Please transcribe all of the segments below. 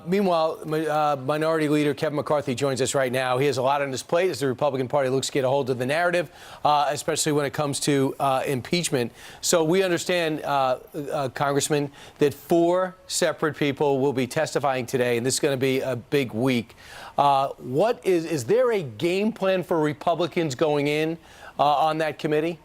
Meanwhile, Minority Leader Kevin McCarthy joins us right now. He has a lot on his plate as the Republican Party looks to get a hold of the narrative, especially when it comes to impeachment. So we understand, Congressman, that 4 separate people will be testifying today, and this is going to be a big week. Is there a game plan for Republicans going in on that committee?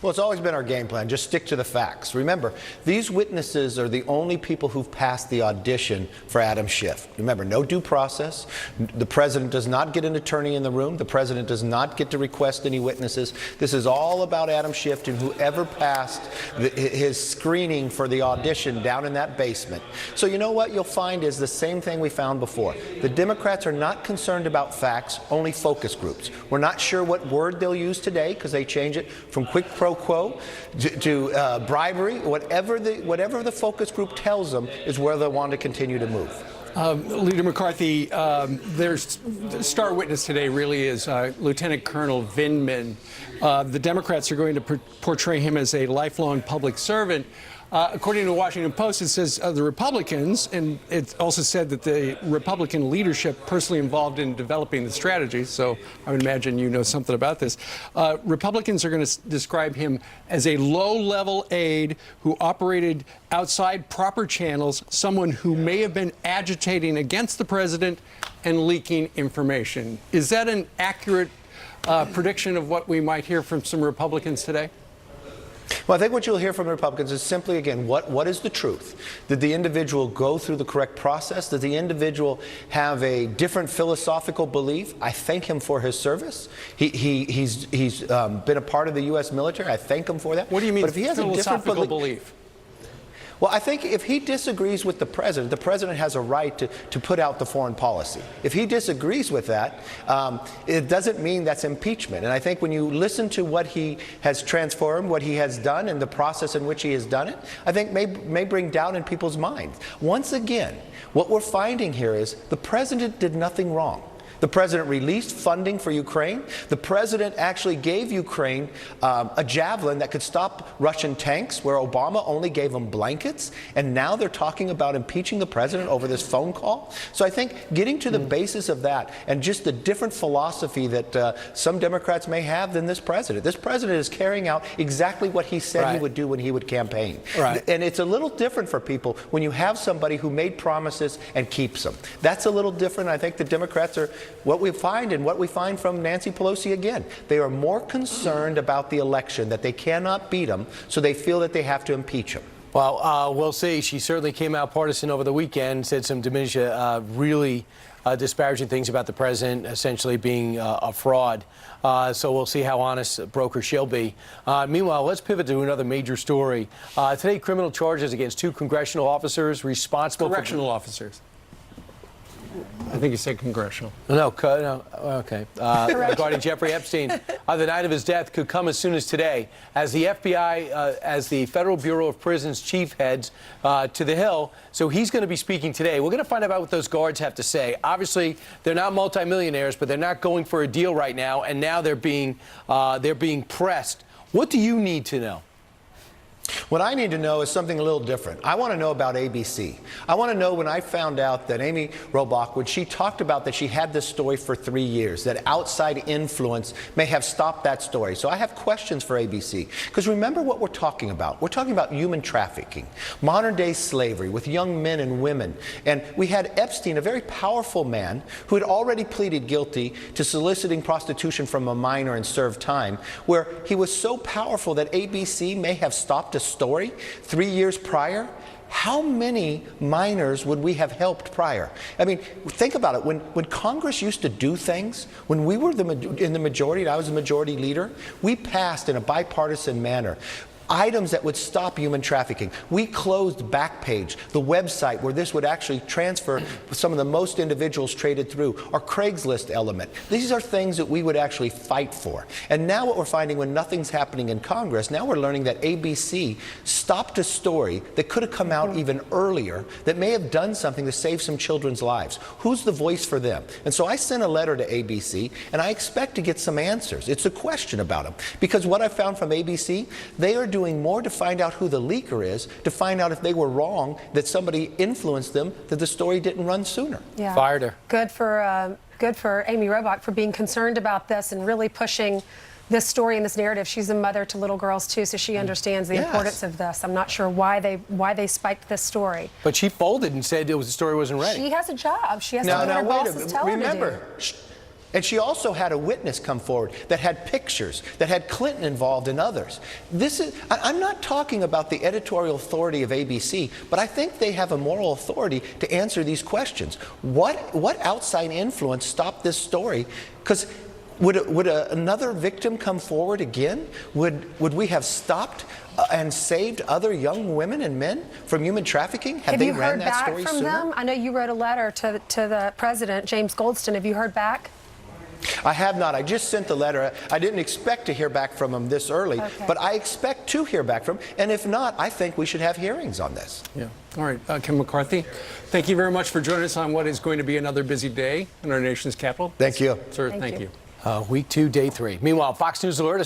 Well, it's always been our game plan. Just stick to the facts. Remember, these witnesses are the only people who've passed the audition for Adam Schiff. Remember, no due process. The president does not get an attorney in the room. The president does not get to request any witnesses. This is all about Adam Schiff and whoever passed his screening for the audition down in that basement. So you know what you'll find is the same thing we found before. The Democrats are not concerned about facts, only focus groups. We're not sure what word they'll use today because they change it from quick pro quo to bribery. Whatever the focus group tells them is where they want to continue to move. Leader McCarthy, their star witness today really is Lieutenant Colonel Vindman. The Democrats are going to portray him as a lifelong public servant. According to the Washington Post, it says the Republicans, and it also said that the Republican leadership personally involved in developing the strategy, so I would imagine you know something about this. Republicans are going to describe him as a low-level aide who operated outside proper channels, someone who may have been agitating against the president and leaking information. Is that an accurate prediction of what we might hear from some Republicans today? Well, I think what you'll hear from the Republicans is simply, again, what is the truth? Did the individual go through the correct process? Did the individual have a different philosophical belief? I thank him for his service. He's been a part of the U.S. military. I thank him for that. What do you mean, but if he has philosophical a different belief? Well, I think if he disagrees with the president has a right to put out the foreign policy. If he disagrees with that, it doesn't mean that's impeachment. And I think when you listen to what he has transformed, what he has done, and the process in which he has done it, I think may bring doubt in people's minds. Once again, what we're finding here is the president did nothing wrong. The president released funding for Ukraine. The president actually gave Ukraine a javelin that could stop Russian tanks, where Obama only gave them blankets. And now they're talking about impeaching the president over this phone call. So I think getting to the basis of that and just the different philosophy that some Democrats may have than this president. This president is carrying out exactly what he said he would do when he would campaign. Right. And it's a little different for people when you have somebody who made promises and keeps them. That's a little different. I think the Democrats are what we find from Nancy Pelosi again. They are more concerned about the election, that they cannot beat him, so they feel that they have to impeach him. Well, we'll see. She certainly came out partisan over the weekend, said some really disparaging things about the president, essentially being a fraud. So we'll see how honest a broker she'll be. Meanwhile, let's pivot to another major story. Today, criminal charges against 2 congressional officers responsible for... Correctional officers. I think you said congressional. No, okay. Regarding Jeffrey Epstein, the night of his death could come as soon as today, as the FBI, as the Federal Bureau of Prisons chief heads to the Hill. So he's going to be speaking today. We're going to find out what those guards have to say. Obviously, they're not multimillionaires, but they're not going for a deal right now, and now they're being pressed. What do you need to know? What I need to know is something a little different. I want to know about ABC. I want to know when I found out that Amy Robach, when she talked about that she had this story for 3 years, that outside influence may have stopped that story. So I have questions for ABC. Because remember what we're talking about. We're talking about human trafficking, modern day slavery with young men and women. And we had Epstein, a very powerful man who had already pleaded guilty to soliciting prostitution from a minor and served time, where he was so powerful that ABC may have stopped a story 3 years prior. How many minors would we have helped prior? I mean, think about it. When Congress used to do things, when we were in the majority, and I was the majority leader, we passed in a bipartisan manner items that would stop human trafficking. We closed Backpage, the website where this would actually transfer some of the most individuals traded through, our Craigslist element. These are things that we would actually fight for. And now what we're finding when nothing's happening in Congress, now we're learning that ABC stopped a story that could have come out even earlier that may have done something to save some children's lives. Who's the voice for them? And so I sent a letter to ABC, and I expect to get some answers. It's a question about them. Because what I found from ABC, they are doing more to find out who the leaker is, to find out if they were wrong, that somebody influenced them, that the story didn't run sooner. Yeah. Fired her. Good for Amy Robach for being concerned about this and really pushing this story and this narrative. She's a mother to little girls too, so she understands the importance of this. I'm not sure why they spiked this story. But she folded and said the story wasn't ready. She has a job. She has to do what her wait a bosses minute. tell her to do. Remember, and she also had a witness come forward that had pictures, that had Clinton involved and others. I'm not talking about the editorial authority of ABC, but I think they have a moral authority to answer these questions. What outside influence stopped this story? Because would another victim come forward again? Would we have stopped and saved other young women and men from human trafficking? Have they you ran heard that back story from sooner? them? I know you wrote a letter to the president, James Goldston. Have you heard back? I have not. I just sent the letter. I didn't expect to hear back from him this early, but I expect to hear back from him. And if not, I think we should have hearings on this. Yeah. All right. Kevin McCarthy, thank you very much for joining us on what is going to be another busy day in our nation's capital. Thank you. Sir, Thank thank you. you. Week 2, day 3. Meanwhile, Fox News Alert.